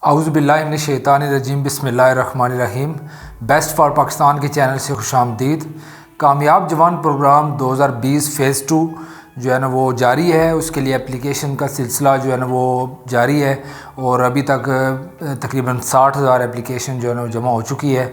औज़ुबिल्लाहिमिनश्शैतानिर्रजीम बिस्मिल्लाहिर्रहमानिर्रहीम। Best for Pakistan के channel से खुशामदीद। कामयाब जवान प्रोग्राम 2020 फ़ेज़ 2 जो है ना वो जारी है। उसके लिए एप्लीकेशन का सिलसिला जो है ना वो जारी है और अभी तक तकरीबन 60,000 एप्लीकेशन जो है ना वो जमा हो चुकी है।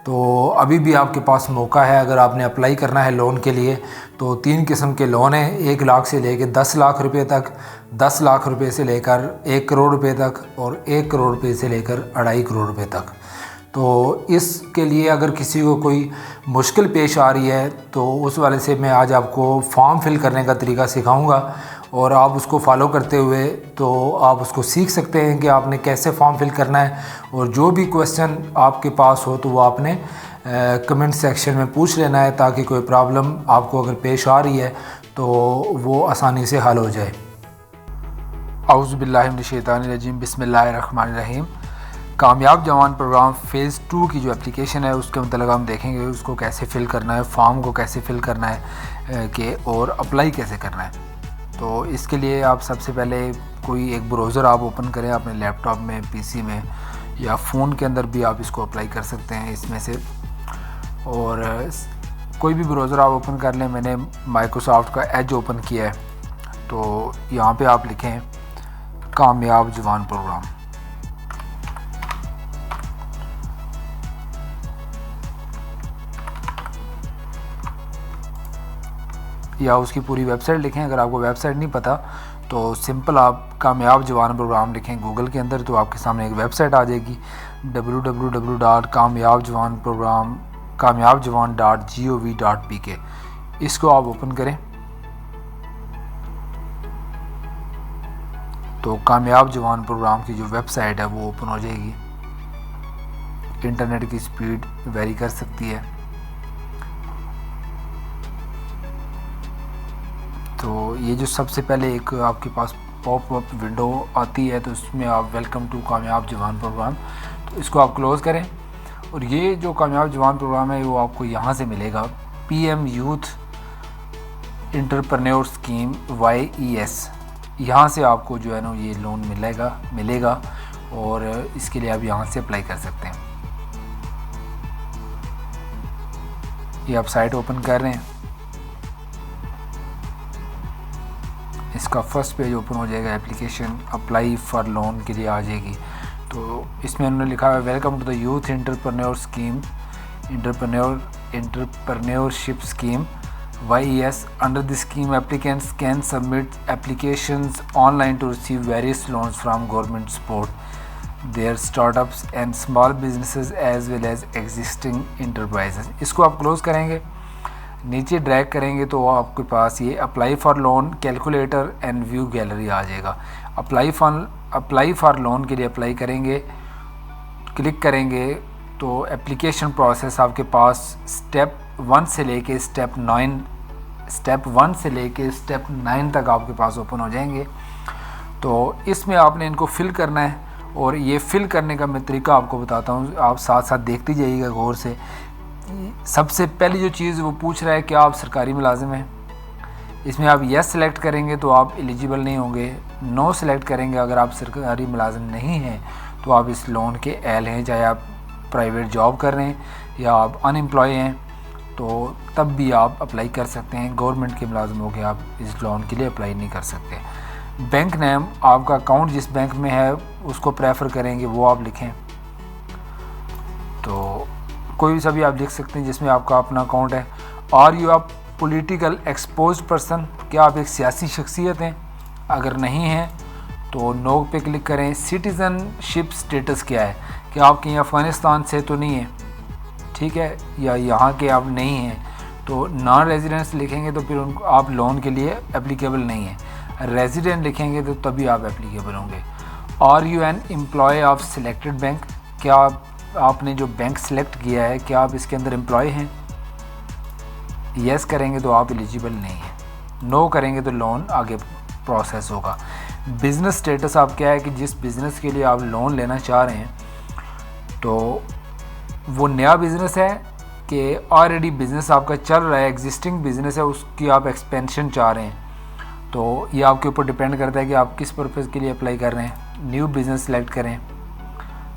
तो अभी भी आपके पास मौका है। अगर आपने अप्लाई करना है लोन के लिए तो 3 किस्म के लोन हैं, 1 लाख से लेकर 10 लाख रुपए तक, 10 लाख रुपए से लेकर 1 करोड़ रुपए तक और 1 करोड़ रुपए से लेकर 2.5 करोड़ रुपए तक। तो इसके लिए अगर किसी को कोई मुश्किल पेश आ रही है तो उस वाले से मैं आज आपको फॉर्म फिल करने का तरीका सिखाऊंगा और आप उसको फॉलो करते हुए तो आप उसको सीख सकते हैं कि आपने कैसे फॉर्म फिल करना है। और जो भी क्वेश्चन आपके पास हो तो वो आपने कमेंट सेक्शन में पूछ लेना है, ताकि कोई प्रॉब्लम आपको अगर पेश आ रही है तो वो आसानी से हल हो जाए। औज़ुबिल्लाहिमिनश्शैतानिर्रजीम बिस्मिल्लाहिर्रहमानिर्रहीम। कामयाब जवान प्रोग्राम फ़ेज़ 2 की जो एप्लीकेशन है उसके मतलब हम देखेंगे उसको कैसे फ़िल करना है, फॉर्म को कैसे फ़िल करना है कि और अप्लाई कैसे करना है। तो इसके लिए आप सबसे पहले कोई एक ब्राउज़र आप ओपन करें अपने लैपटॉप में, पीसी में या फ़ोन के अंदर भी आप इसको अप्लाई कर सकते हैं इसमें से। और कोई भी ब्राउज़र आप ओपन कर लें। मैंने माइक्रोसॉफ्ट का एज ओपन किया है। तो यहाँ पे आप लिखें कामयाब जवान प्रोग्राम। या उसकी पूरी वेबसाइट लिखें। अगर आपको वेबसाइट नहीं पता तो सिंपल आप कामयाब जवान प्रोग्राम लिखें गूगल के अंदर तो आपके सामने एक वेबसाइट आ जाएगी www.कामयाबजवान.gov.pk। इसको आप ओपन करें तो कामयाब जवान प्रोग्राम की जो वेबसाइट है वो ओपन हो जाएगी। इंटरनेट की स्पीड वेरी कर सकती है। तो ये जो सबसे पहले एक आपके पास पॉप अप विंडो आती है तो इसमें आप वेलकम टू कामयाब जवान प्रोग्राम, तो इसको आप क्लोज़ करें। और ये जो कामयाब जवान प्रोग्राम है वो आपको यहाँ से मिलेगा, PM youth entrepreneur scheme YES। यहाँ से आपको जो है ना ये लोन मिलेगा और इसके लिए आप यहाँ से अप्लाई कर सकते हैं। ये आप साइट ओपन कर रहे हैं, इसका फर्स्ट पेज ओपन हो जाएगा। एप्लीकेशन अप्लाई फॉर लोन के लिए आ जाएगी। तो इसमें उन्होंने लिखा है welcome to the youth entrepreneurship scheme YES। Under this scheme applicants can submit applications online to receive various loans from government support their startups and small businesses as well as existing enterprises. इसको आप close करेंगे, नीचे drag करेंगे तो आपके पास ये apply for loan calculator and view gallery आ जाएगा। अप्लाई फॉर लोन के लिए अप्लाई करेंगे, क्लिक करेंगे तो एप्लीकेशन प्रोसेस आपके पास स्टेप 1 से लेके स्टेप 9 तक आपके पास ओपन हो जाएंगे। तो इसमें आपने इनको फिल करना है और ये फिल करने का मैं तरीका आपको बताता हूँ, आप साथ साथ देखते जाइएगा गौर से। सबसे पहली जो चीज़ वो पूछ रहा है कि आप सरकारी मुलाजिम हैं। इसमें आप यस सेलेक्ट करेंगे तो आप एलिजिबल नहीं होंगे। नो सेलेक्ट करेंगे अगर आप सरकारी मुलाजिम नहीं हैं तो आप इस लोन के एल हैं, चाहे आप प्राइवेट जॉब कर रहे हैं या आप अनएम्प्लॉय हैं तो तब भी आप अप्लाई कर सकते हैं। गवर्नमेंट के मुलाजिम हो के आप इस लोन के लिए अप्लाई नहीं कर सकते। बैंक नेम, आपका अकाउंट जिस बैंक में है उसको प्रेफर करेंगे वो आप लिखें। तो कोई सा भी आप लिख सकते हैं जिसमें आपका अपना अकाउंट है। और यू आप पॉलिटिकल एक्सपोज पर्सन, क्या आप एक सियासी शख्सियत हैं? अगर नहीं हैं तो नो पे क्लिक करें। सिटीज़नशिप स्टेटस क्या है, क्या आप कहीं अफ़गानिस्तान से तो नहीं है, ठीक है, या यहाँ के आप नहीं हैं तो नॉन रेजिडेंट्स लिखेंगे तो फिर उनको आप लोन के लिए एप्लीकेबल नहीं है। रेजिडेंट लिखेंगे तो तभी आप एप्लीकेबल होंगे। और you an employ of selected bank, क्या आपने जो बैंक सेलेक्ट किया है क्या आप इसके अंदर एम्प्लॉय हैं? यस करेंगे तो आप एलिजिबल नहीं हैं, नो करेंगे तो लोन आगे प्रोसेस होगा। बिज़नेस स्टेटस आप क्या है कि जिस बिज़नेस के लिए आप लोन लेना चाह रहे हैं तो वो नया बिज़नेस है कि ऑलरेडी बिज़नेस आपका चल रहा है, एग्जिस्टिंग बिज़नेस है, उसकी आप एक्सपेंशन चाह रहे हैं। तो ये आपके ऊपर डिपेंड करता है कि आप किस पर्पज़ के लिए अप्लाई कर रहे हैं। न्यू बिज़नेस सेलेक्ट करें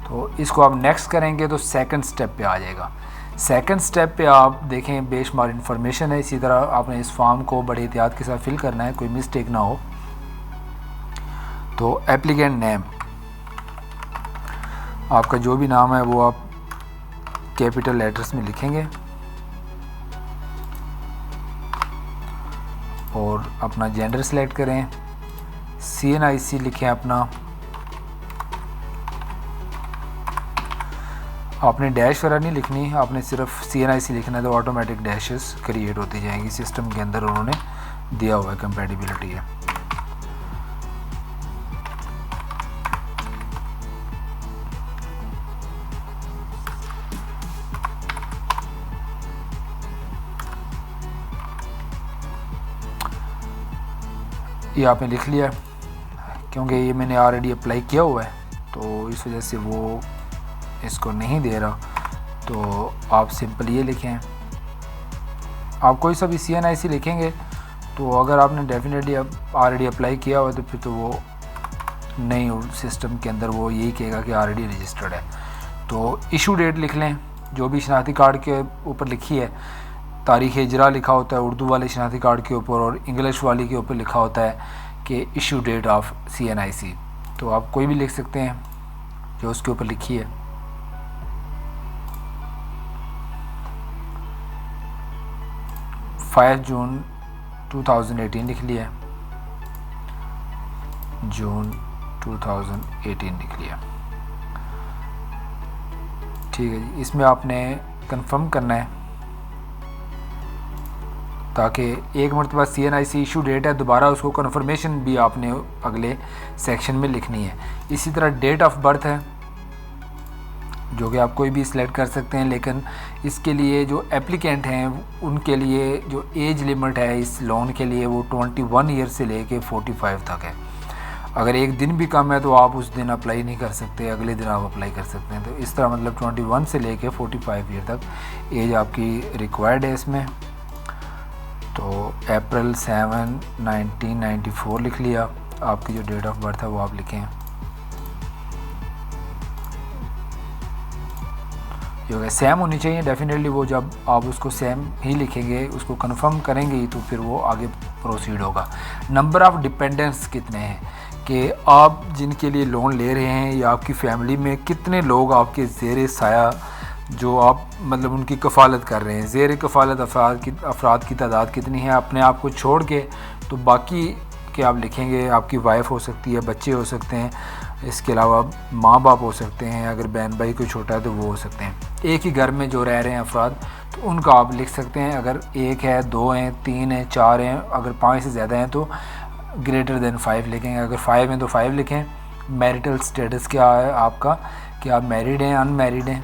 तो इसको आप नेक्स्ट करेंगे तो सेकंड स्टेप पे आ जाएगा। सेकंड स्टेप पे आप देखें बेशुमार इन्फॉर्मेशन है। इसी तरह आपने इस फॉर्म को बड़े एहतियात के साथ फिल करना है, कोई मिस्टेक ना हो। तो एप्लीकेंट नेम, आपका जो भी नाम है वो आप कैपिटल लेटर्स में लिखेंगे और अपना जेंडर सेलेक्ट करें। CNIC लिखें अपना। आपने डैश वगैरह नहीं लिखनी, आपने सिर्फ CNIC लिखना है तो ऑटोमेटिक डैशेस क्रिएट होती जाएंगी सिस्टम के अंदर, उन्होंने दिया हुआ है, कंपैटिबिलिटी है। ये आपने लिख लिया, क्योंकि ये मैंने ऑलरेडी अप्लाई किया हुआ है तो इस वजह से वो इसको नहीं दे रहा। तो आप सिंपल ये लिखें, आप कोई सा भी CNIC लिखेंगे तो अगर आपने डेफिनेटली अब ऑलरेडी अप्लाई किया हुआ तो फिर तो वो नहीं, सिस्टम के अंदर वो यही कहेगा कि ऑलरेडी रजिस्टर्ड है। तो इशू डेट लिख लें, जो भी शनाख्ती कार्ड के ऊपर लिखी है, तारीख़ हिजरा लिखा होता है उर्दू वाले शनाख्ती कार्ड के ऊपर, और इंग्लिश वाली के ऊपर लिखा होता है कि इशू डेट ऑफ CNIC। तो आप कोई भी लिख सकते हैं जो उसके ऊपर लिखी है। जून 2018 लिख लिया, जून 2018 लिख लिया। ठीक है जी, इसमें आपने कंफर्म करना है ताकि एक मरतबा CNIC इशू डेट है, दोबारा उसको कन्फर्मेशन भी आपने अगले सेक्शन में लिखनी है। इसी तरह डेट ऑफ बर्थ है जो कि आप कोई भी सिलेक्ट कर सकते हैं, लेकिन इसके लिए जो एप्लीकेंट हैं उनके लिए जो एज लिमिट है इस लोन के लिए वो 21 ईयर से लेके 45 तक है। अगर एक दिन भी कम है तो आप उस दिन अप्लाई नहीं कर सकते, अगले दिन आप अप्लाई कर सकते हैं। तो इस तरह मतलब 21 से लेके 45 ईयर तक एज आपकी रिक्वायर्ड है इसमें। तो अप्रैल 7 1994 लिख लिया, आपकी जो डेट ऑफ बर्थ है वो आप लिखें। जो सेम होनी चाहिए डेफिनेटली, वो जब आप उसको सेम ही लिखेंगे, उसको कंफर्म करेंगे तो फिर वो आगे प्रोसीड होगा। नंबर ऑफ़ डिपेंडेंट्स कितने हैं, कि आप जिनके लिए लोन ले रहे हैं या आपकी फ़ैमिली में कितने लोग आपके ज़ेर साया जो आप मतलब उनकी कफ़ालत कर रहे हैं, ज़ेर कफ़ालत अफराद की तादाद कितनी है अपने आप को छोड़ के। तो बाकी के आप लिखेंगे, आपकी वाइफ हो सकती है, बच्चे हो सकते हैं, इसके अलावा माँ बाप हो सकते हैं, अगर बहन भाई कोई छोटा है तो वो हो सकते हैं। एक ही घर में जो रह रहे हैं अफराद तो उनका आप लिख सकते हैं, अगर 1 है, 2 हैं, 3 हैं, 4 हैं, अगर 5 से ज़्यादा हैं तो ग्रेटर देन 5 लिखेंगे, अगर 5 हैं तो 5 लिखें। मैरिटल स्टेटस क्या है आपका, कि आप मैरिड हैं अनमैरिड हैं,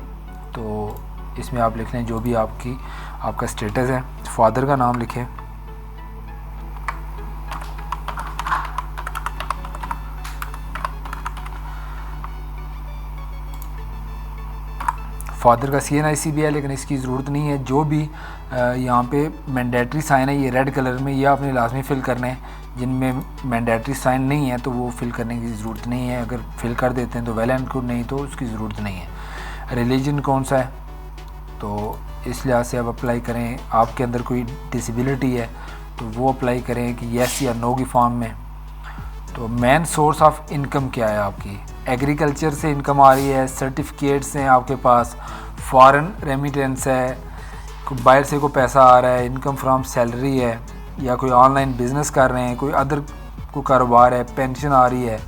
तो इसमें आप लिख लें जो भी आपका स्टेटस है। फादर का नाम लिखें, फादर का CNIC भी है लेकिन इसकी ज़रूरत नहीं है। जो भी यहाँ पे मैंडेटरी साइन है ये रेड कलर में, ये आपने लाजमी फ़िल करने हैं। जिनमें मैंडेटरी साइन नहीं है तो वो फ़िल करने की ज़रूरत नहीं है, अगर फ़िल कर देते हैं तो वेल एंड गुड, नहीं तो उसकी ज़रूरत नहीं है। रिलीजन कौन सा है, तो इस लिहाज से आप अप्लाई करें। आपके अंदर कोई डिसेबिलिटी है तो वो अप्लाई करें कि येस या नो की फॉर्म में। तो मेन सोर्स ऑफ इनकम क्या है आपकी, एग्रीकल्चर से इनकम आ रही है, सर्टिफिकेट्स हैं आपके पास, फॉरेन रेमिटेंस है, बाहर से कोई पैसा आ रहा है, इनकम फ्रॉम सैलरी है, या कोई ऑनलाइन बिज़नेस कर रहे हैं, कोई अदर को कारोबार है, पेंशन आ रही है,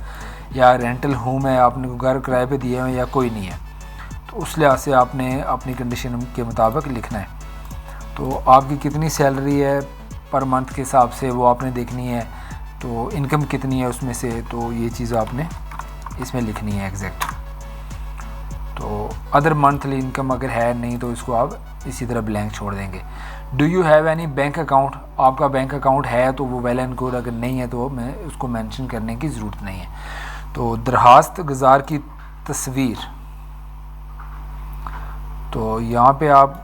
या रेंटल होम है, आपने को घर किराए पे दिए हैं या कोई नहीं है। तो उस लिहाज से आपने अपनी कंडीशन के मुताबिक लिखना है। तो आपकी कितनी सैलरी है पर मंथ के हिसाब से वो आपने देखनी है, तो इनकम कितनी है उसमें से, तो ये चीज़ आपने इसमें लिखनी है एग्जैक्ट। तो अदर मंथली इनकम अगर है नहीं तो इसको आप इसी तरह ब्लैंक छोड़ देंगे। Do you have any bank account, आपका बैंक अकाउंट है तो वो वेल एंड गुड, अगर नहीं है तो मैं उसको मेंशन करने की ज़रूरत नहीं है। तो दरखास्त गुजार की तस्वीर, तो यहाँ पे आप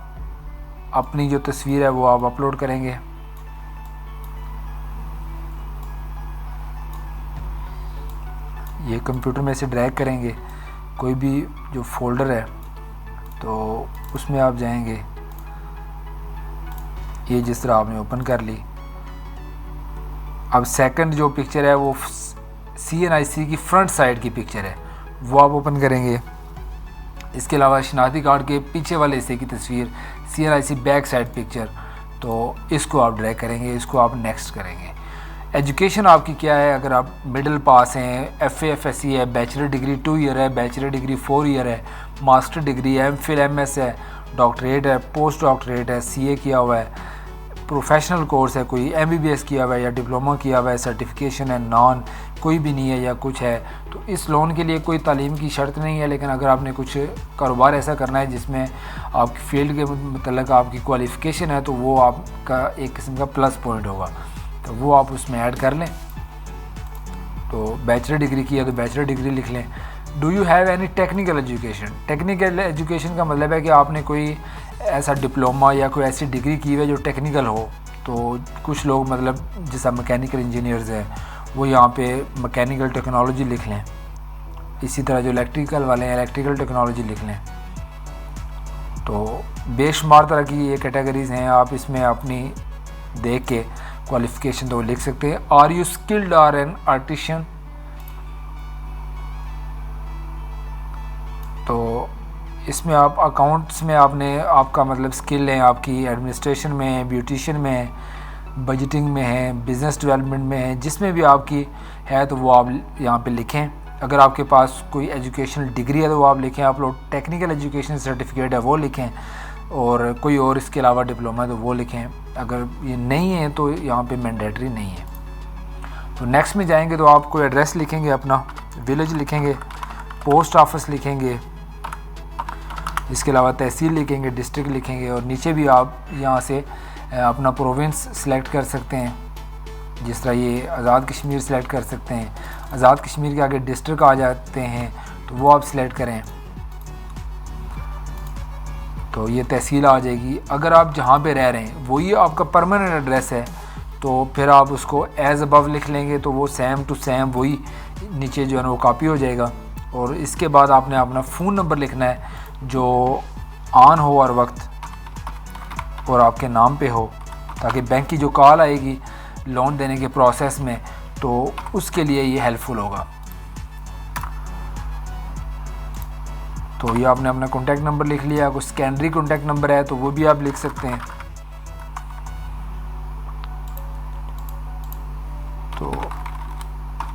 अपनी जो तस्वीर है वो आप अपलोड करेंगे। ये कंप्यूटर में से ड्रैग करेंगे, कोई भी जो फोल्डर है तो उसमें आप जाएंगे, ये जिस तरह आपने ओपन कर ली। अब सेकंड जो पिक्चर है वो CNIC की फ्रंट साइड की पिक्चर है, वो आप ओपन करेंगे। इसके अलावा शनाख्ती कार्ड के पीछे वाले हिस्से की तस्वीर CNIC बैक साइड पिक्चर, तो इसको आप ड्रैग करेंगे, इसको आप नेक्स्ट करेंगे। एजुकेशन आपकी क्या है, अगर आप मिडिल पास हैं, FA FSC है, बैचलर डिग्री 2 ईयर है, बैचलर डिग्री 4 ईयर है, मास्टर डिग्री है, MPhil MS है, डॉक्टरेट है, पोस्ट डॉक्टरेट है, CA किया हुआ है, प्रोफेशनल कोर्स है, कोई MBBS किया हुआ है या डिप्लोमा किया हुआ है, सर्टिफिकेशन है, नॉन कोई भी नहीं है या कुछ है, तो इस लोन के लिए कोई तालीम की शर्त नहीं है। लेकिन अगर आपने कुछ कारोबार ऐसा करना है जिसमें आपकी फील्ड के मतलब आपकी क्वालिफ़िकेशन है, तो वो आपका एक किस्म का प्लस पॉइंट होगा, तो वो आप उसमें ऐड कर लें। तो बैचलर डिग्री की है तो बैचलर डिग्री लिख लें। Do you have any technical education? Technical education का मतलब है कि आपने कोई ऐसा डिप्लोमा या कोई ऐसी डिग्री की है जो टेक्निकल हो। तो कुछ लोग मतलब जैसा मैकेनिकल इंजीनियर्स हैं वो यहाँ पे मैकेनिकल टेक्नोलॉजी लिख लें, इसी तरह जो इलेक्ट्रिकल वाले हैं इलेक्ट्रिकल टेक्नोलॉजी लिख लें। तो बेशुमार तरह की ये कैटेगरीज़ हैं, आप इसमें अपनी देख के क्वालिफ़िकेशन तो लिख सकते हैं। Are you skilled or an artisan? तो इसमें आप अकाउंट्स में आपने आपका मतलब स्किल है आपकी एडमिनिस्ट्रेशन में है, ब्यूटिशियन में है, बजटिंग में है, बिज़नेस डेवलपमेंट में है, जिसमें भी आपकी है तो वो आप यहाँ पे लिखें। अगर आपके पास कोई एजुकेशनल डिग्री है तो वो आप लिखें, आप लोग टेक्निकल एजुकेशन सर्टिफिकेट है वो लिखें, और कोई और इसके अलावा डिप्लोमा है तो वो लिखें। अगर ये नहीं है तो यहाँ पे मैंडेटरी नहीं है। तो नेक्स्ट में जाएंगे तो आप कोई एड्रेस लिखेंगे, अपना विलेज लिखेंगे, पोस्ट ऑफिस लिखेंगे, इसके अलावा तहसील लिखेंगे, डिस्ट्रिक्ट लिखेंगे, और नीचे भी आप यहाँ से अपना प्रोविंस सेलेक्ट कर सकते हैं। जिस तरह ये आज़ाद कश्मीर सेलेक्ट कर सकते हैं, आज़ाद कश्मीर के आगे डिस्ट्रिक्ट आ जाते हैं तो वो आप सेलेक्ट करें, तो ये तहसील आ जाएगी। अगर आप जहाँ पे रह रहे हैं वही आपका परमानेंट एड्रेस है तो फिर आप उसको एज़ अबव लिख लेंगे, तो वो सेम टू सेम वही नीचे जो है ना वो कॉपी हो जाएगा। और इसके बाद आपने अपना फ़ोन नंबर लिखना है जो ऑन हो हर वक्त और आपके नाम पे हो, ताकि बैंक की जो कॉल आएगी लोन देने के प्रोसेस में तो उसके लिए ये हेल्पफुल होगा। तो ये आपने अपना कॉन्टैक्ट नंबर लिख लिया। कोई सेकेंडरी कॉन्टैक्ट नंबर है तो वो भी आप लिख सकते हैं। तो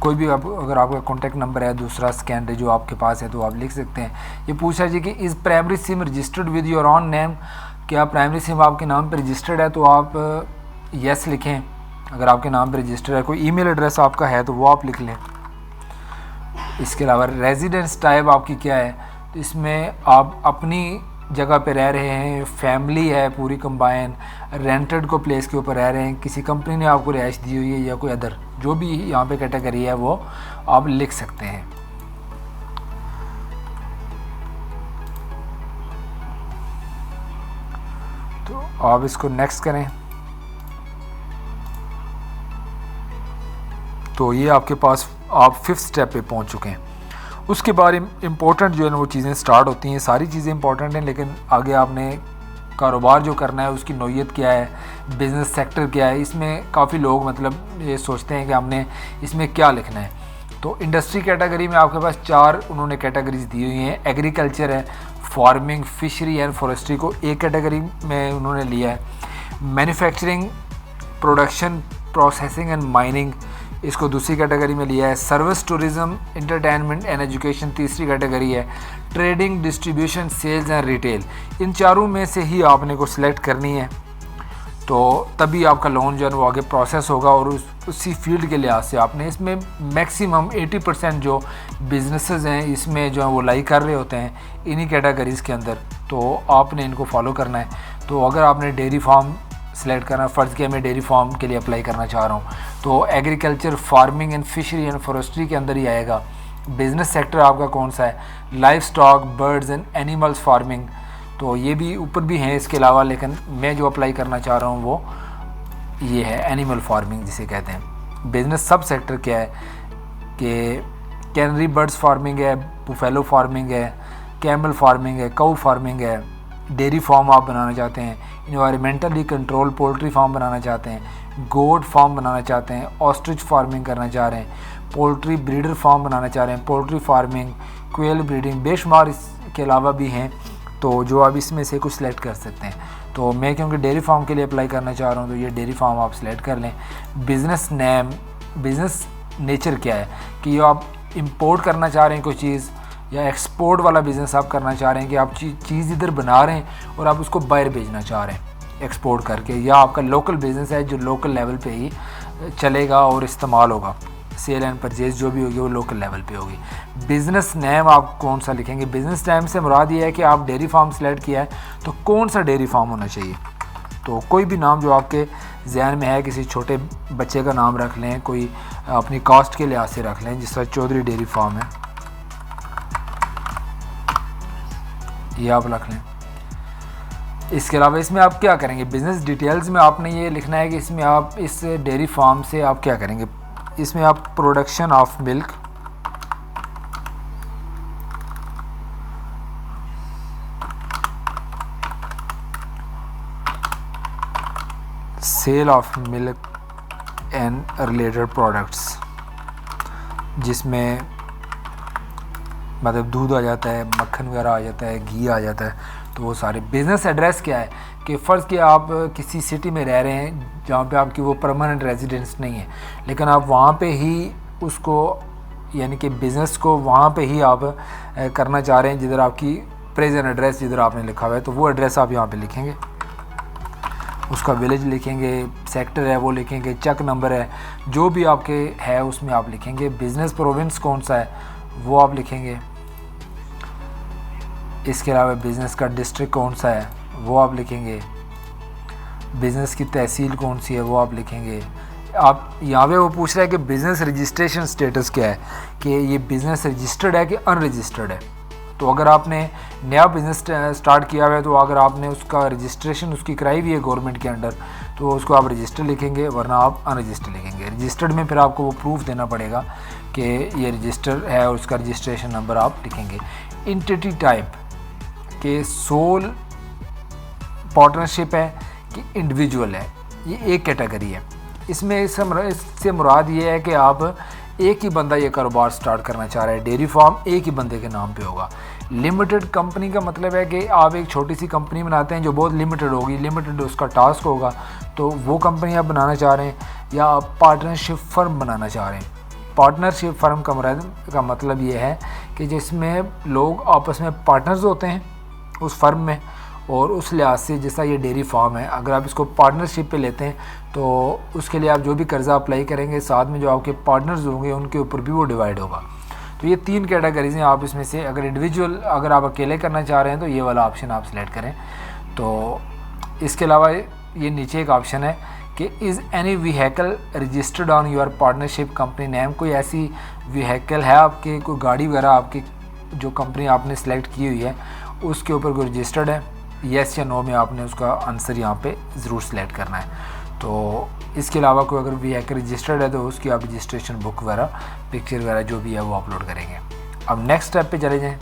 कोई भी आप अगर आपका कॉन्टैक्ट नंबर है दूसरा सेकेंडरी जो आपके पास है तो आप लिख सकते हैं। ये पूछा जी कि is primary SIM registered with your on name? क्या प्राइमरी सिम आपके नाम पर रजिस्टर्ड है? तो आप यस लिखें अगर आपके नाम पर रजिस्टर्ड है। कोई ईमेल एड्रेस आपका है तो वो आप लिख लें। इसके अलावा रेजिडेंस टाइप आपकी क्या है, तो इसमें आप अपनी जगह पे रह रहे हैं, फैमिली है पूरी कंबाइन, रेंटेड को प्लेस के ऊपर रह रहे हैं, किसी कंपनी ने आपको रिहाइश दी हुई है या कोई अदर जो भी यहाँ पे कैटेगरी है वो आप लिख सकते हैं। तो आप इसको नेक्स्ट करें। तो ये आपके पास आप 5th स्टेप पे पहुँच चुके हैं। उसके बाद इम्पोर्टेंट जो है ना वो चीज़ें स्टार्ट होती हैं। सारी चीज़ें इंपॉर्टेंट हैं, लेकिन आगे आपने कारोबार जो करना है उसकी नौइयत क्या है, बिज़नेस सेक्टर क्या है, इसमें काफ़ी लोग मतलब ये सोचते हैं कि हमने इसमें क्या लिखना है। तो इंडस्ट्री कैटेगरी में आपके पास 4 उन्होंने कैटेगरीज दी हुई हैं। एग्रीकल्चर है, फार्मिंग, फिशरी एंड फॉरेस्ट्री को एक कैटेगरी में उन्होंने लिया है। Manufacturing, production, processing and mining इसको दूसरी कैटेगरी में लिया है। Service, tourism, entertainment and education तीसरी कैटेगरी है। Trading, distribution, sales and retail, इन चारों में से ही आपने को सिलेक्ट करनी है, तो तभी आपका लोन जो है वो आगे प्रोसेस होगा। और उसी फील्ड के लिहाज से आपने इसमें मैक्सिमम 80% जो बिजनेसेस हैं इसमें जो है वो लाई कर रहे होते हैं इन्हीं कैटेगरीज़ के अंदर, तो आपने इनको फॉलो करना है। तो अगर आपने डेयरी फार्म सेलेक्ट करना, फ़र्ज़ किया मैं डेयरी फार्म के लिए अप्लाई करना चाह रहा हूँ, तो agriculture, farming and fishery and forestry के अंदर ही आएगा। बिज़नेस सेक्टर आपका कौन सा है? Life stock, birds and animals farming, तो ये भी ऊपर भी हैं इसके अलावा, लेकिन मैं जो अप्लाई करना चाह रहा हूँ वो ये है एनिमल फार्मिंग जिसे कहते हैं। बिज़नेस सब सेक्टर क्या है कि कैनरी बर्ड्स फार्मिंग है, बुफेलो फार्मिंग है, कैमल फार्मिंग है, काऊ फार्मिंग है, डेयरी फार्म आप बनाना चाहते हैं, इन्वायरमेंटली कंट्रोल पोल्ट्री फार्म बनाना चाहते हैं, गोट फार्म बनाना चाहते हैं, ऑस्ट्रिच फार्मिंग करना चाह रहे हैं, पोल्ट्री ब्रीडर फार्म बनाना चाह रहे हैं, पोल्ट्री फार्मिंग, क्वेल ब्रीडिंग, बेशुमार इसके अलावा भी हैं, तो जो आप इसमें से कुछ सिलेक्ट कर सकते हैं। तो मैं क्योंकि डेयरी फार्म के लिए अप्लाई करना चाह रहा हूँ तो ये डेयरी फार्म आप सिलेक्ट कर लें। बिज़नेस नेम, बिज़नेस नेचर क्या है कि आप इंपोर्ट करना चाह रहे हैं कोई चीज़, या एक्सपोर्ट वाला बिज़नेस आप करना चाह रहे हैं कि आप चीज़ इधर बना रहे हैं और आप उसको बाहर भेजना चाह रहे हैं एक्सपोर्ट करके, या आपका लोकल बिज़नेस है जो लोकल लेवल पे ही चलेगा और इस्तेमाल होगा, सेल एंड परचेज जो भी होगी वो लोकल लेवल पे होगी। बिज़नेस नेम आप कौन सा लिखेंगे? बिज़नेस नेम से मुराद ये है कि आप डेयरी फार्म सेलेक्ट किया है तो कौन सा डेयरी फार्म होना चाहिए। तो कोई भी नाम जो आपके जहन में है, किसी छोटे बच्चे का नाम रख लें, कोई अपनी कास्ट के लिहाज से रख लें, जिस तरह चौधरी डेयरी फार्म है ये आप रख लें। इसके अलावा इसमें आप क्या करेंगे, बिज़नेस डिटेल्स में आपने ये लिखना है कि इसमें आप इस डेयरी फार्म से आप क्या करेंगे। इसमें आप production of milk, sale of milk and related products, जिसमें मतलब दूध आ जाता है, मक्खन वगैरह आ जाता है, घी आ जाता है, तो वो सारे। बिज़नेस एड्रेस क्या है कि फ़र्ज़ कि आप किसी सिटी में रह रहे हैं जहाँ पे आपकी वो परमानेंट रेजिडेंस नहीं है, लेकिन आप वहाँ पे ही उसको यानी कि बिज़नेस को वहाँ पे ही आप करना चाह रहे हैं जिधर आपकी प्रेजेंट एड्रेस जिधर आपने लिखा हुआ है, तो वो एड्रेस आप यहाँ पे लिखेंगे, उसका विलेज लिखेंगे, सेक्टर है वो लिखेंगे, चेक नंबर है जो भी आपके है उसमें आप लिखेंगे, बिज़नेस प्रोविंस कौन सा है वो आप लिखेंगे। इसके अलावा बिज़नेस का डिस्ट्रिक्ट कौन सा है वो आप लिखेंगे, बिज़नेस की तहसील कौन सी है वो आप लिखेंगे। आप यहाँ पे वो पूछ रहा है कि बिज़नेस रजिस्ट्रेशन स्टेटस क्या है, कि ये बिज़नेस रजिस्टर्ड है कि अनरजिस्टर्ड है। तो अगर आपने नया बिज़नेस स्टार्ट किया हुआ है, तो अगर आपने उसका रजिस्ट्रेशन उसकी कराई हुई है गवर्नमेंट के अंडर, तो उसको आप रजिस्टर लिखेंगे, वरना आप अनरजिस्टर लिखेंगे। रजिस्टर्ड में फिर आपको वो प्रूफ देना पड़ेगा कि ये रजिस्टर है और उसका रजिस्ट्रेशन नंबर आप लिखेंगे। इंटिटी टाइप के सोल पार्टनरशिप है कि इंडिविजुअल है, ये एक कैटेगरी है। इसमें इससे मुराद ये है कि आप एक ही बंदा ये कारोबार स्टार्ट करना चाह रहा है, डेयरी फार्म एक ही बंदे के नाम पे होगा। लिमिटेड कंपनी का मतलब है कि आप एक छोटी सी कंपनी बनाते हैं जो बहुत लिमिटेड होगी, लिमिटेड उसका टास्क होगा, तो वो कंपनी आप बनाना चाह रहे हैं, या आप पार्टनरशिप फर्म बनाना चाह रहे हैं। पार्टनरशिप फर्म का मतलब ये है कि जिसमें लोग आपस में पार्टनर्स होते हैं उस फर्म में, और उस लिहाज से जैसा ये डेयरी फार्म है, अगर आप इसको पार्टनरशिप पे लेते हैं तो उसके लिए आप जो भी कर्ज़ा अप्लाई करेंगे साथ में जो आपके पार्टनर्स होंगे उनके ऊपर भी वो डिवाइड होगा। तो ये 3 कैटेगरीज हैं। आप इसमें से अगर इंडिविजुअल अगर आप अकेले करना चाह रहे हैं तो ये वाला ऑप्शन आप सिलेक्ट करें। तो इसके अलावा ये नीचे एक ऑप्शन है कि is any vehicle registered on your partnership company name, कोई ऐसी व्हीकल है आपके, कोई गाड़ी वगैरह आपकी जो कंपनी आपने सेलेक्ट की हुई है उसके ऊपर कोई रजिस्टर्ड है, येस या नो में आपने उसका आंसर यहाँ पे ज़रूर सेलेक्ट करना है। तो इसके अलावा कोई अगर व्हीकल रजिस्टर्ड है तो उसकी आप रजिस्ट्रेशन बुक वगैरह, पिक्चर वगैरह जो भी है वो अपलोड करेंगे। अब नेक्स्ट स्टेप पे चले जाएँ।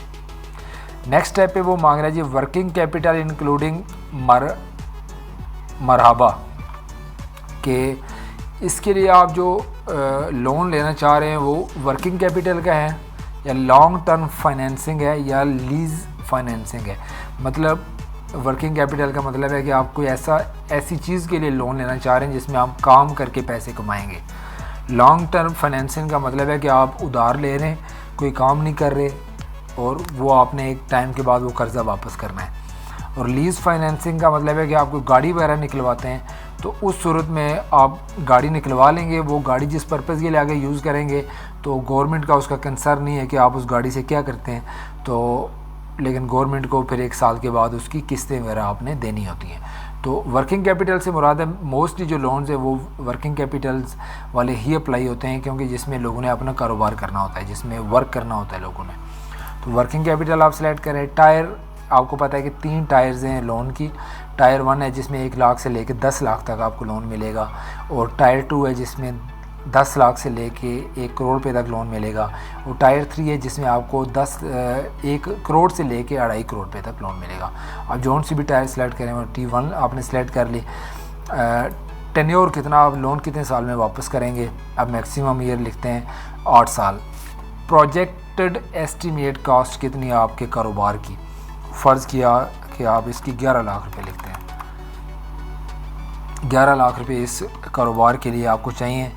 नेक्स्ट स्टेप पे वो मांग रहा है जी वर्किंग कैपिटल इंक्लूडिंग मरहबा, कि इसके लिए आप जो लोन लेना चाह रहे हैं वो वर्किंग कैपिटल का है, या लॉन्ग टर्म फाइनेंसिंग है, या लीज फाइनेंसिंग है। मतलब वर्किंग कैपिटल का मतलब है कि आप कोई ऐसी चीज़ के लिए लोन लेना चाह रहे हैं जिसमें आप काम करके पैसे कमाएंगे। लॉन्ग टर्म फाइनेंसिंग का मतलब है कि आप उधार ले रहे हैं, कोई काम नहीं कर रहे, और वो आपने एक टाइम के बाद वो कर्ज़ा वापस करना है। और लीज़ फाइनेंसिंग का मतलब है कि आप कोई गाड़ी वगैरह निकलवाते हैं तो उस सूरत में आप गाड़ी निकलवा लेंगे, वो गाड़ी जिस पर्पज़ के लिए आगे यूज़ करेंगे तो गवर्नमेंट का उसका कंसर्न नहीं है कि आप उस गाड़ी से क्या करते हैं, तो लेकिन गवर्नमेंट को फिर 1 साल के बाद उसकी किस्तें वगैरह आपने देनी होती हैं। तो वर्किंग कैपिटल से मुराद है मोस्टली जो लोन्स है वो वर्किंग कैपिटल्स वाले ही अप्लाई होते हैं, क्योंकि जिसमें लोगों ने अपना कारोबार करना होता है, जिसमें वर्क करना होता है लोगों ने। तो वर्किंग कैपिटल आप सेलेक्ट करें। टायर, आपको पता है कि 3 टायर्स हैं लोन की। टायर 1 है जिसमें 1 लाख से लेकर 10 लाख तक आपको लोन मिलेगा, और टायर 2 है जिसमें 10 लाख से लेके 1 करोड़ रुपये तक लोन मिलेगा। वो टायर 3 है जिसमें आपको 1 करोड़ से लेके 2.5 करोड़ रुपये तक लोन मिलेगा। आप जौन सी भी टायर सेलेक्ट करें, T1 आपने सेलेक्ट कर ली। टेन्योर कितना, आप लोन कितने साल में वापस करेंगे, अब मैक्सिमम ईयर लिखते हैं 8 साल। प्रोजेक्टेड एस्टीमेट कास्ट कितनी है आपके कारोबार की, फ़र्ज़ किया कि आप इसकी 11 लाख रुपए लिखते हैं। 11 लाख रुपए इस कारोबार के लिए आपको चाहिए,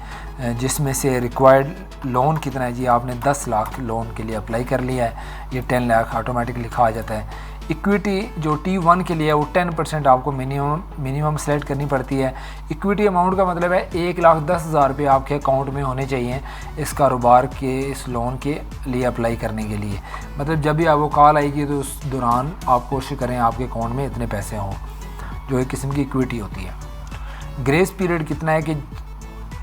जिसमें से रिक्वायर्ड लोन कितना है जी, आपने 10 लाख लोन के लिए अप्लाई कर लिया है, ये 10 लाख ऑटोमेटिक लिखा आ जाता है। इक्विटी जो T1 के लिए है वो 10% आपको मिनिमम सेलेक्ट करनी पड़ती है। इक्विटी अमाउंट का मतलब है 1,10,000 रुपये आपके अकाउंट में होने चाहिए इस कारोबार के, इस लोन के लिए अप्लाई करने के लिए। मतलब जब भी आपको कॉल आएगी तो उस दौरान आप कोशिश करें आपके अकाउंट में इतने पैसे हों, जो एक किस्म की इक्विटी होती है। ग्रेस पीरियड कितना है कि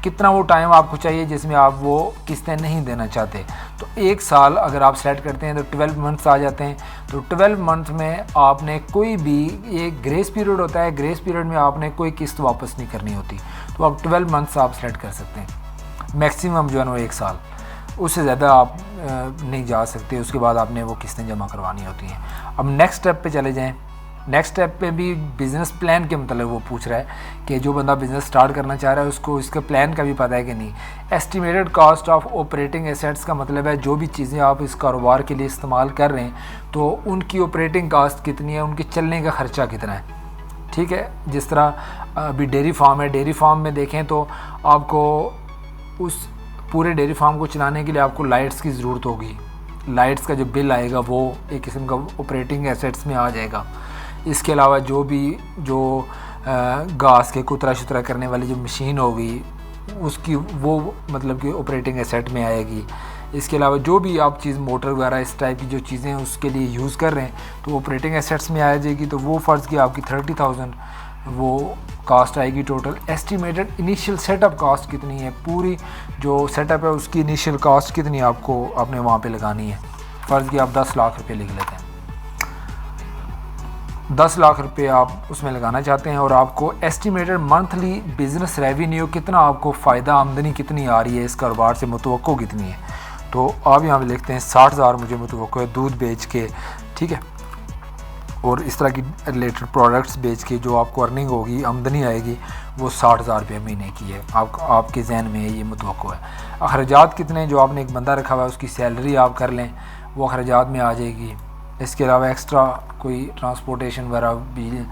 कितना वो टाइम आपको चाहिए जिसमें आप वो किस्तें नहीं देना चाहते। तो 1 साल अगर आप सेलेक्ट करते हैं तो 12 मंथ्स आ जाते हैं। तो 12 मंथ में आपने कोई भी, ये ग्रेस पीरियड होता है, ग्रेस पीरियड में आपने कोई किस्त वापस नहीं करनी होती। तो आप 12 मंथ्स आप सेलेक्ट कर सकते हैं। मैक्सिमम जो है ना 1 साल, उससे ज़्यादा आप नहीं जा सकते। उसके बाद आपने वो किस्तें जमा करवानी होती हैं। अब नेक्स्ट स्टेप पे चले जाएँ। नेक्स्ट स्टेप पे भी बिज़नेस प्लान के मतलब वो पूछ रहा है कि जो बंदा बिज़नेस स्टार्ट करना चाह रहा है उसको इसका प्लान का भी पता है कि नहीं। Estimated cost of operating assets का मतलब है जो भी चीज़ें आप इस कारोबार के लिए इस्तेमाल कर रहे हैं तो उनकी ऑपरेटिंग कॉस्ट कितनी है, उनके चलने का ख़र्चा कितना है। ठीक है, जिस तरह अभी डेयरी फार्म है, डेयरी फार्म में देखें तो आपको उस पूरे डेयरी फार्म को चलाने के लिए आपको लाइट्स की ज़रूरत होगी। लाइट्स का जो बिल आएगा वो एक किस्म का ऑपरेटिंग एसेट्स में आ जाएगा। इसके अलावा जो घास के कुतरा शुतरा करने वाली जो मशीन होगी उसकी वो मतलब कि ऑपरेटिंग एसेट में आएगी। इसके अलावा जो भी आप चीज़ मोटर वगैरह इस टाइप की जो चीज़ें उसके लिए यूज़ कर रहे हैं तो ऑपरेटिंग एसेट्स में आ जाएगी। तो वो फ़र्ज़ की आपकी 30,000 वो कास्ट आएगी total. Estimated initial setup cost कितनी है, पूरी जो सेटअप है उसकी इनिशियल कास्ट कितनी आपको आपने वहाँ पे लगानी है। फ़र्ज़ की आप 10 लाख रुपये लिख लेते हैं। 10 लाख रुपये आप उसमें लगाना चाहते हैं और आपको एस्टिमेटेड मंथली बिज़नेस रेवेन्यू कितना, आपको फ़ायदा आमदनी कितनी आ रही है इस कारोबार से, मुतवक्को कितनी है। तो आप यहाँ पे लिखते हैं 60,000 मुझे मुतवक्को है दूध बेच के, ठीक है, और इस तरह की रिलेटेड प्रोडक्ट्स बेच के जो आपको अर्निंग होगी, आमदनी आएगी, वो 60,000 रुपये महीने की है। आपके जहन में ये मुतवक्को है। अखराजात कितने, जो आपने एक बंदा रखा हुआ है उसकी सैलरी आप कर लें, वो अखराजात में आ जाएगी। इसके अलावा एक्स्ट्रा कोई ट्रांसपोर्टेशन वगैरह भी,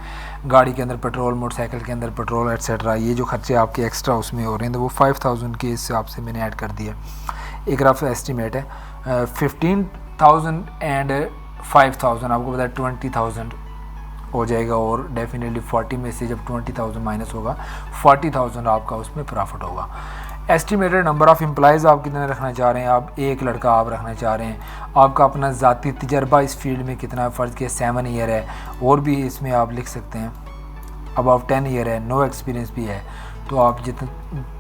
गाड़ी के अंदर पेट्रोल, मोटरसाइकिल के अंदर पेट्रोल एट्सेट्रा, ये जो खर्चे आपके एक्स्ट्रा उसमें हो रहे हैं तो वो 5,000 के हिसाब से मैंने ऐड कर दिया। एक रफ एस्टिमेट है 15,000 एंड 5,000, आपको पता है 20,000 हो जाएगा। और डेफिनेटली 40 में से जब 20,000 माइनस होगा 40,000 आपका उसमें प्रॉफिट होगा। एस्टिमेटेड नंबर ऑफ़ एम्प्लॉयज़ आप कितने रखना चाह रहे हैं, आप 1 लड़का आप रखना चाह रहे हैं। आपका अपना ज़ाती तजर्बा इस फील्ड में कितना है, फ़र्ज़ के 7 ईयर है, और भी इसमें आप लिख सकते हैं अबाउट 10 ईयर है, नो एक्सपीरियंस भी है। तो आप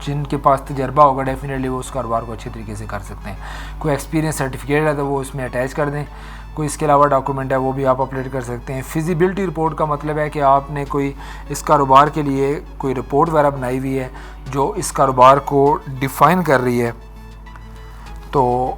जिनके पास तजर्बा होगा डेफिनेटली वो उस कारोबार को अच्छे तरीके से कर सकते हैं। कोई एक्सपीरियंस सर्टिफिकेट है तो वो उसमें अटैच कर दें। कोई इसके अलावा डॉक्यूमेंट है वो भी आप अपलोड कर सकते हैं। फिजिबिलिटी रिपोर्ट का मतलब है कि आपने कोई इस कारोबार के लिए कोई रिपोर्ट वगैरह बनाई हुई है जो इस कारोबार को डिफ़ाइन कर रही है, तो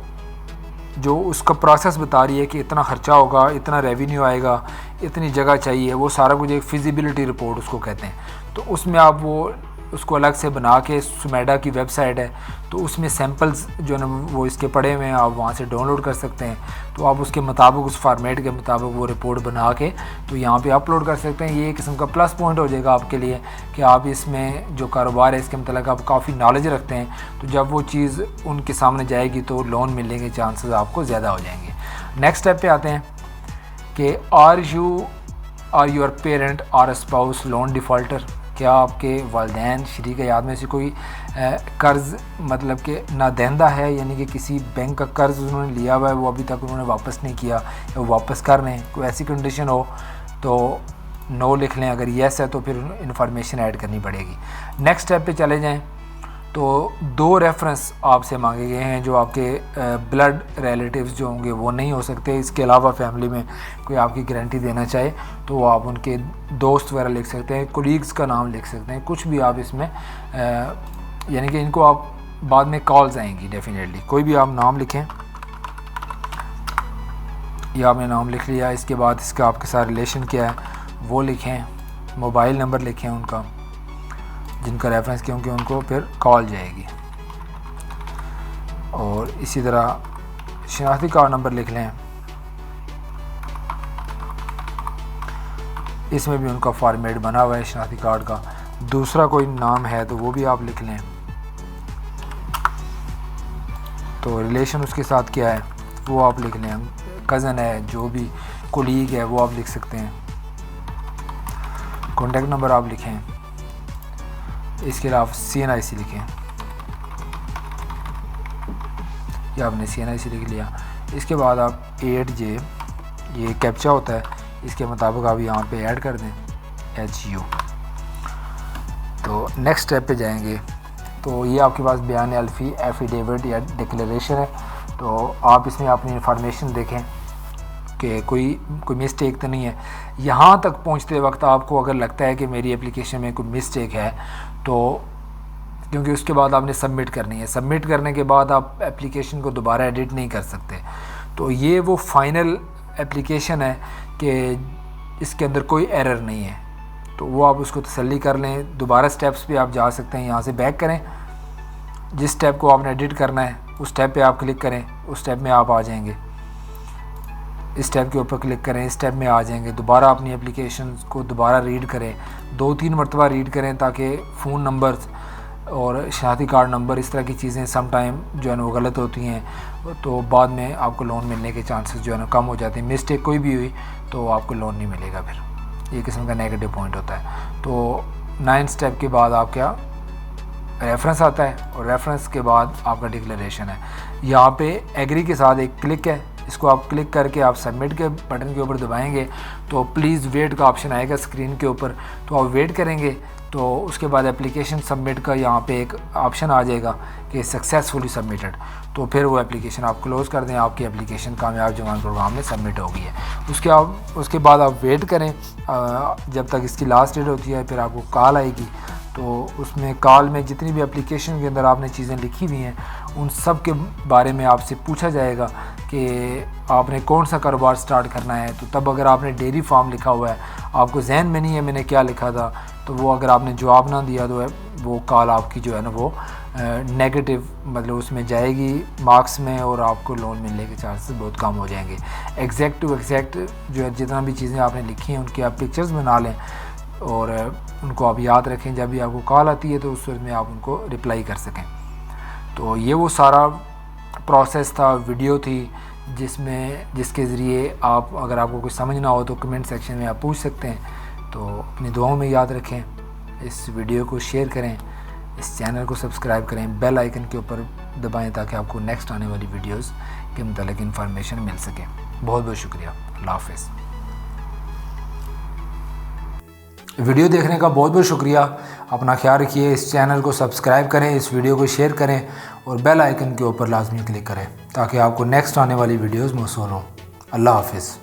जो उसका प्रोसेस बता रही है कि इतना ख़र्चा होगा, इतना रेवेन्यू आएगा, इतनी जगह चाहिए, वो सारा कुछ एक फिजिबिलिटी रिपोर्ट उसको कहते हैं। तो उसमें आप वो उसको अलग से बना के, सुमेडा की वेबसाइट है तो उसमें सैम्पल्स जो है ना वो इसके पड़े हुए हैं, आप वहाँ से डाउनलोड कर सकते हैं। तो आप उसके मुताबिक, उस फॉर्मेट के मुताबिक वो रिपोर्ट बना के तो यहाँ पे अपलोड कर सकते हैं। ये एक किस्म का प्लस पॉइंट हो जाएगा आपके लिए कि आप इसमें जो कारोबार है इसके मतलब आप काफ़ी नॉलेज रखते हैं। तो जब वो चीज़ उनके सामने जाएगी तो लोन मिलने के चांसेस आपको ज़्यादा हो जाएंगे। नेक्स्ट स्टेप पे आते हैं कि आर योर पेरेंट और स्पाउस लोन डिफ़ॉल्टर, क्या आपके वालिदैन शरीक हयात में से कोई कर्ज़ मतलब कि नादहिंदा है, यानी कि किसी बैंक का कर्ज़ उन्होंने लिया हुआ है वो अभी तक उन्होंने वापस नहीं किया या वो वापस कर रहे हैं, कोई ऐसी कंडीशन हो तो नो लिख लें। अगर येस है तो फिर इन्फॉर्मेशन ऐड करनी पड़ेगी। नेक्स्ट स्टेप पे चले जाएं तो 2 रेफरेंस आपसे मांगे गए हैं। जो आपके ब्लड रिलेटिव्स जो होंगे वो नहीं हो सकते। इसके अलावा फैमिली में कोई आपकी गारंटी देना चाहे तो आप उनके दोस्त वगैरह लिख सकते हैं, कोलीग्स का नाम लिख सकते हैं, कुछ भी आप इसमें यानी कि इनको आप बाद में कॉल्स आएंगी डेफिनेटली। कोई भी आप नाम लिखें, या आपने नाम लिख लिया, इसके बाद इसका आपके साथ रिलेशन क्या है वो लिखें, मोबाइल नंबर लिखें उनका जिनका रेफरेंस क्योंकि उनको फिर कॉल जाएगी। और इसी तरह शनाख्ती कार्ड नंबर लिख लें, इसमें भी उनका फॉर्मेट बना हुआ है शनाख्ती कार्ड का। दूसरा कोई नाम है तो वो भी आप लिख लें, तो रिलेशन उसके साथ क्या है वो आप लिख लें, कज़न है, जो भी कोलीग है वो आप लिख सकते हैं। कॉन्टैक्ट नंबर आप लिखें, इसके अलावा CNIC लिखें, या आपने CNIC लिख लिया। इसके बाद आप 8J ये कैप्चा होता है, इसके मुताबिक आप यहाँ पे ऐड कर दें HU। तो नेक्स्ट स्टेप पे जाएंगे, तो ये आपके पास बयान अल्फ़ी एफिडेविट या डिक्लेरेशन है। तो आप इसमें अपनी इंफॉर्मेशन देखें कि कोई मिस्टेक तो नहीं है। यहाँ तक पहुँचते वक्त आपको अगर लगता है कि मेरी एप्लीकेशन में कोई मिस्टेक है तो क्योंकि उसके बाद आपने सबमिट करनी है, सबमिट करने के बाद आप एप्लीकेशन को दोबारा एडिट नहीं कर सकते। तो ये वो फाइनल एप्लीकेशन है कि इसके अंदर कोई एरर नहीं है, तो वो आप उसको तसल्ली कर लें। दोबारा स्टेप्स पे आप जा सकते हैं, यहाँ से बैक करें, जिस स्टेप को आपने एडिट करना है उस स्टेप पे आप क्लिक करें, उस स्टेप में आप आ जाएंगे, इस स्टेप के ऊपर क्लिक करें, इस स्टेप में आ जाएंगे। दोबारा अपनी एप्लीकेशन को दोबारा रीड करें, 2-3 मरतबा रीड करें ताकि फ़ोन नंबर्स और शनाख्ती कार्ड नंबर इस तरह की चीज़ें सम टाइम जो है ना वो गलत होती हैं, तो बाद में आपको लोन मिलने के चांसेस जो है ना कम हो जाते हैं। मिस्टेक कोई भी हुई तो आपको लोन नहीं मिलेगा, फिर ये किस्म का नेगेटिव पॉइंट होता है। तो 9 स्टेप के बाद आप क्या रेफरेंस आता है, और रेफरेंस के बाद आपका डिक्लेरेशन है। यहाँ पे एग्री के साथ एक क्लिक है, इसको आप क्लिक करके आप सबमिट के बटन के ऊपर दबाएंगे तो प्लीज़ वेट का ऑप्शन आएगा स्क्रीन के ऊपर, तो आप वेट करेंगे। तो उसके बाद एप्लीकेशन सबमिट का यहाँ पे एक ऑप्शन आ जाएगा कि सक्सेसफुली सबमिटेड, तो फिर वो एप्लीकेशन आप क्लोज़ कर दें, आपकी एप्लीकेशन कामयाब जवान प्रोग्राम में सबमिट हो गई है। उसके बाद आप वेट करें जब तक इसकी लास्ट डेट होती है, फिर आपको कॉल आएगी। तो उसमें कॉल में जितनी भी एप्लीकेशन के अंदर आपने चीज़ें लिखी हुई हैं उन सब के बारे में आपसे पूछा जाएगा कि आपने कौन सा कारोबार स्टार्ट करना है। तो तब अगर आपने डेयरी फार्म लिखा हुआ है, आपको जहन में नहीं है मैंने क्या लिखा था, तो वो अगर आपने जवाब ना दिया तो वो कॉल आपकी जो है ना वो नेगेटिव मतलब उसमें जाएगी मार्क्स में, और आपको लोन मिलने के चांसेस बहुत कम हो जाएंगे। एग्जैक्ट टू एग्जैक्ट जो है जितना भी चीज़ें आपने लिखी हैं उनकी आप पिक्चर्स बना लें और उनको आप याद रखें, जब भी आपको कॉल आती है तो उस वक्त में आप उनको रिप्लाई कर सकें। तो ये वो सारा प्रोसेस था, वीडियो थी जिसके ज़रिए आप अगर आपको कुछ समझ ना हो तो कमेंट सेक्शन में आप पूछ सकते हैं। तो अपनी दुआओं में याद रखें, इस वीडियो को शेयर करें, इस चैनल को सब्सक्राइब करें, बेल आइकन के ऊपर दबाएं ताकि आपको नेक्स्ट आने वाली वीडियोस के मुतालिक इन्फॉर्मेशन मिल सके। बहुत बहुत शुक्रिया, अल्लाह हाफ़िज़। वीडियो देखने का बहुत बहुत शुक्रिया, अपना ख्याल रखिए, इस चैनल को सब्सक्राइब करें, इस वीडियो को शेयर करें और बेल आइकन के ऊपर लाजमी क्लिक करें ताकि आपको नेक्स्ट आने वाली वीडियोस मौसूल हों। अल्लाह हाफ़िज़।